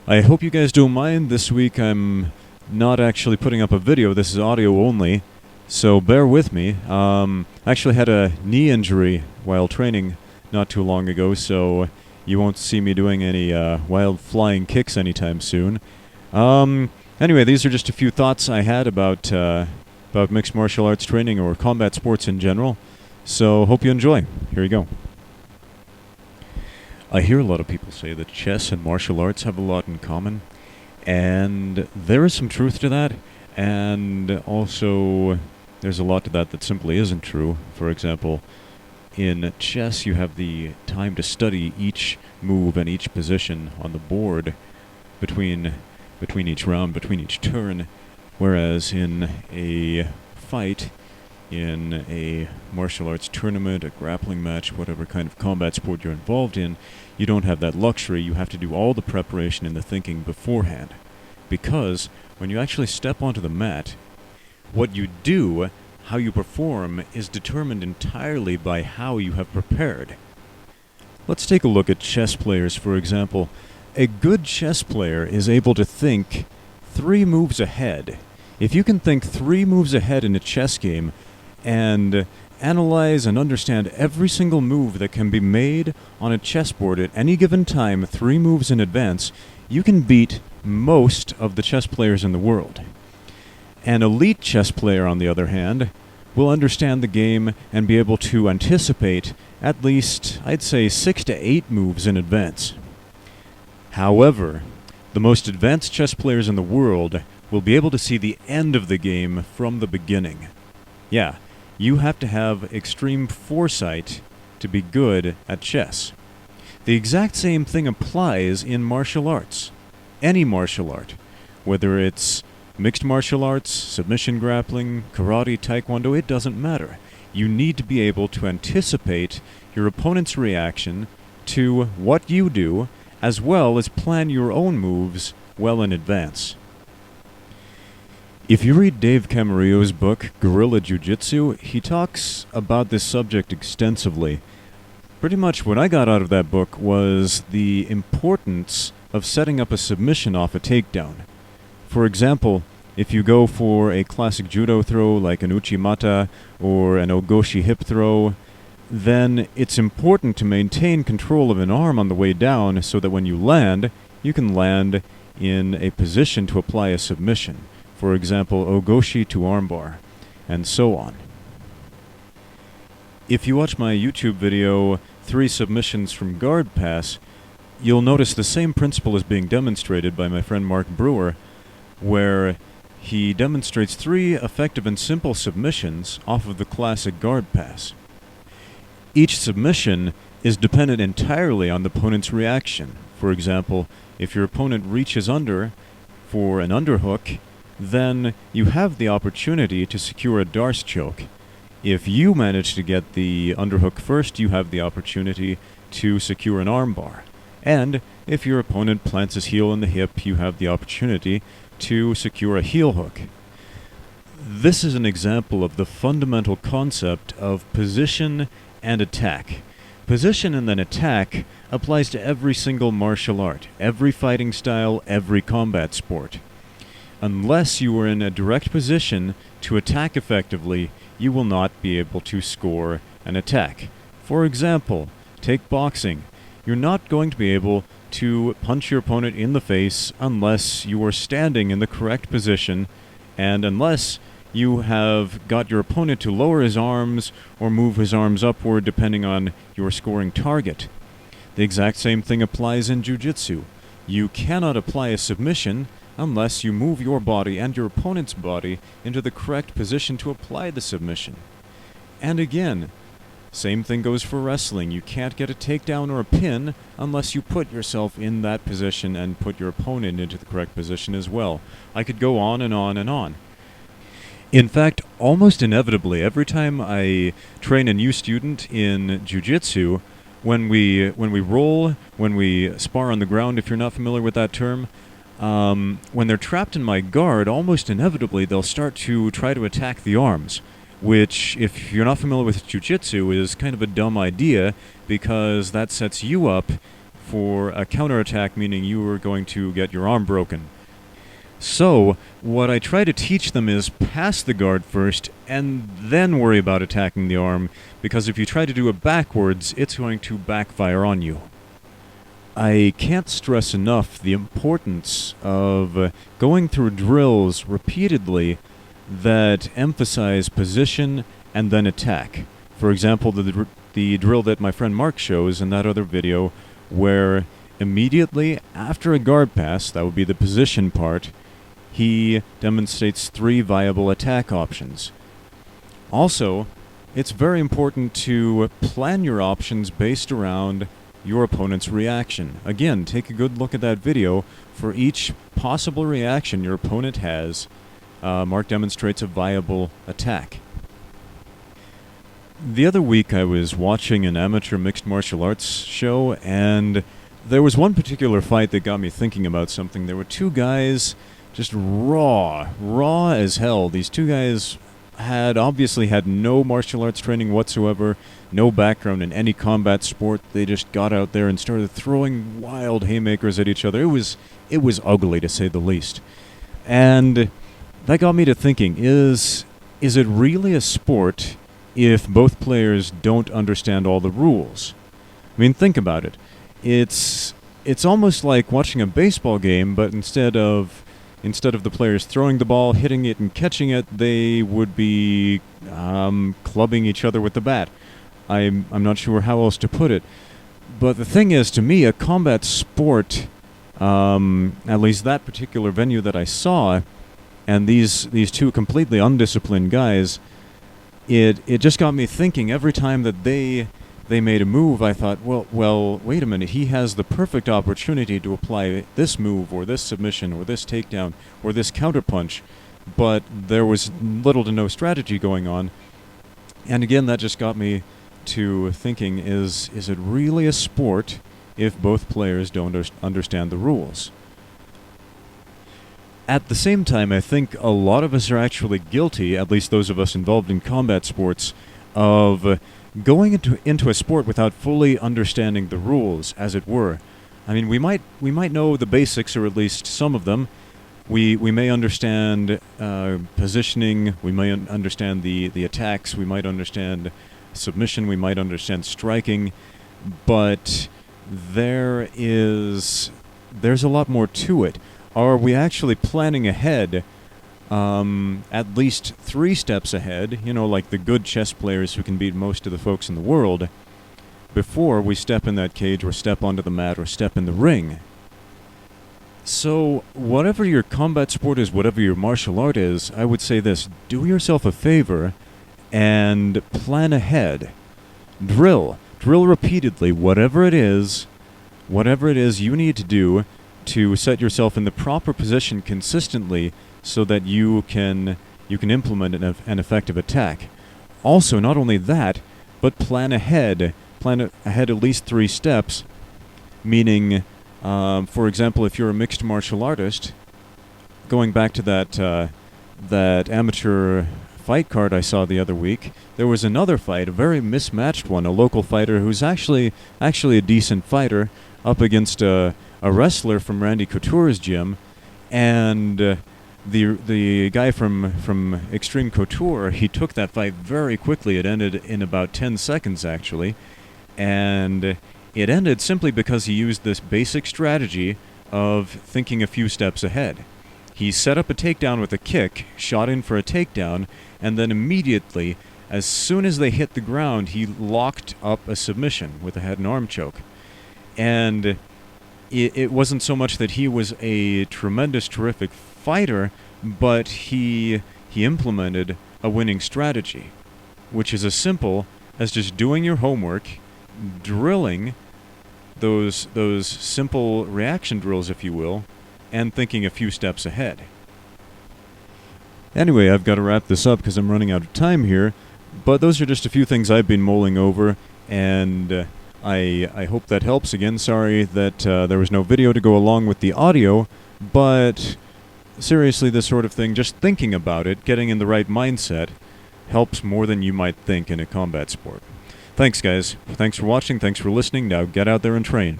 I hope you guys don't mind. This week I'm not actually putting up a video. This is audio only, so bear with me. I actually had a knee injury while training not too long ago, so you won't see me doing any wild flying kicks anytime soon. Anyway, these are just a few thoughts I had about mixed martial arts training or combat sports in general. So hope you enjoy. Here you go. I hear a lot of people say that chess and martial arts have a lot in common, and there is some truth to that, and also there's a lot to that that simply isn't true. For example, in chess you have the time to study each move and each position on the board between each round, between each turn, whereas in a fight, in a martial arts tournament, a grappling match, whatever kind of combat sport you're involved in, you don't have that luxury. You have to do all the preparation and the thinking beforehand. Because when you actually step onto the mat, what you do, how you perform, is determined entirely by how you have prepared. Let's take a look at chess players, for example. A good chess player is able to think 3 moves ahead. If you can think 3 moves ahead in a chess game, and analyze and understand every single move that can be made on a chessboard at any given time 3 moves in advance, you can beat most of the chess players in the world. An elite chess player, on the other hand, will understand the game and be able to anticipate at least, I'd say, 6 to 8 moves in advance. However, the most advanced chess players in the world will be able to see the end of the game from the beginning. Yeah, you have to have extreme foresight to be good at chess. The exact same thing applies in martial arts. Any martial art, whether it's mixed martial arts, submission grappling, karate, taekwondo, it doesn't matter. You need to be able to anticipate your opponent's reaction to what you do, as well as plan your own moves well in advance. If you read Dave Camarillo's book, Guerrilla Jiu-Jitsu, he talks about this subject extensively. Pretty much what I got out of that book was the importance of setting up a submission off a takedown. For example, if you go for a classic judo throw like an uchimata or an ogoshi hip throw, then it's important to maintain control of an arm on the way down so that when you land, you can land in a position to apply a submission. For example, ogoshi to armbar, and so on. If you watch my YouTube video, 3 submissions from guard pass, you'll notice the same principle is being demonstrated by my friend Mark Brewer, where he demonstrates 3 effective and simple submissions off of the classic guard pass. Each submission is dependent entirely on the opponent's reaction. For example, if your opponent reaches under for an underhook, then you have the opportunity to secure a Darce choke. If you manage to get the underhook first, you have the opportunity to secure an armbar. And if your opponent plants his heel in the hip, you have the opportunity to secure a heel hook. This is an example of the fundamental concept of position and attack. Position and then attack applies to every single martial art, every fighting style, every combat sport. Unless you are in a direct position to attack effectively, you will not be able to score an attack. For example, take boxing. You're not going to be able to punch your opponent in the face unless you are standing in the correct position and unless you have got your opponent to lower his arms or move his arms upward depending on your scoring target. The exact same thing applies in jiu-jitsu. You cannot apply a submission unless you move your body and your opponent's body into the correct position to apply the submission. And again, same thing goes for wrestling. You can't get a takedown or a pin unless you put yourself in that position and put your opponent into the correct position as well. I could go on and on and on. In fact, almost inevitably, every time I train a new student in jiu-jitsu, when we roll, when we spar on the ground, if you're not familiar with that term, when they're trapped in my guard, almost inevitably they'll start to try to attack the arms, which, if you're not familiar with jiu-jitsu, is kind of a dumb idea because that sets you up for a counterattack, meaning you were going to get your arm broken. So, what I try to teach them is pass the guard first and then worry about attacking the arm, because if you try to do it backwards, it's going to backfire on you. I can't stress enough the importance of going through drills repeatedly that emphasize position and then attack. For example, the drill that my friend Mark shows in that other video, where immediately after a guard pass, that would be the position part, he demonstrates 3 viable attack options. Also, it's very important to plan your options based around your opponent's reaction. Again, take a good look at that video. For each possible reaction your opponent has, Mark demonstrates a viable attack. The other week I was watching an amateur mixed martial arts show, and there was one particular fight that got me thinking about something. There were 2 guys, just raw as hell. These 2 guys had obviously had no martial arts training whatsoever, no background in any combat sport. They just got out there and started throwing wild haymakers at each other. It was ugly, to say the least. And that got me to thinking, is it really a sport if both players don't understand all the rules? I mean, think about it. It's almost like watching a baseball game, but instead of the players throwing the ball, hitting it, and catching it, they would be clubbing each other with the bat. I'm not sure how else to put it. But the thing is, to me, a combat sport, at least that particular venue that I saw, and these 2 completely undisciplined guys, it just got me thinking. Every time that they made a move, I thought, well, wait a minute, he has the perfect opportunity to apply this move, or this submission, or this takedown, or this counterpunch, but there was little to no strategy going on. And again, that just got me to thinking, is it really a sport if both players don't understand the rules? At the same time, I think a lot of us are actually guilty, at least those of us involved in combat sports, of going into a sport without fully understanding the rules, as it were. I mean, we might know the basics, or at least some of them. We may understand positioning, we may understand the attacks, we might understand submission, we might understand striking, but there's a lot more to it. Are we actually planning ahead, at least 3 steps ahead, like the good chess players who can beat most of the folks in the world, before we step in that cage, or step onto the mat, or step in the ring? So, whatever your combat sport is, whatever your martial art is, I would say this: do yourself a favor and plan ahead. Drill repeatedly, whatever it is you need to do to set yourself in the proper position consistently, so that you can implement an effective attack. Also, not only that, but plan ahead at least 3 steps, meaning, for example, if you're a mixed martial artist, going back to that amateur fight card I saw the other week, there was another fight, a very mismatched one, a local fighter who's actually a decent fighter, up against a wrestler from Randy Couture's gym, and the guy from Extreme Couture, he took that fight very quickly. It ended in about 10 seconds, actually, and it ended simply because he used this basic strategy of thinking a few steps ahead. He set up a takedown with a kick, shot in for a takedown, and then immediately, as soon as they hit the ground, he locked up a submission with a head and arm choke. And it wasn't so much that he was a terrific fighter, but he implemented a winning strategy, which is as simple as just doing your homework, drilling those simple reaction drills, if you will, and thinking a few steps ahead. Anyway, I've got to wrap this up because I'm running out of time here, but those are just a few things I've been mulling over, and I hope that helps. Again, sorry that there was no video to go along with the audio, but seriously, this sort of thing, just thinking about it, getting in the right mindset, helps more than you might think in a combat sport. Thanks, guys. Thanks for watching. Thanks for listening. Now get out there and train.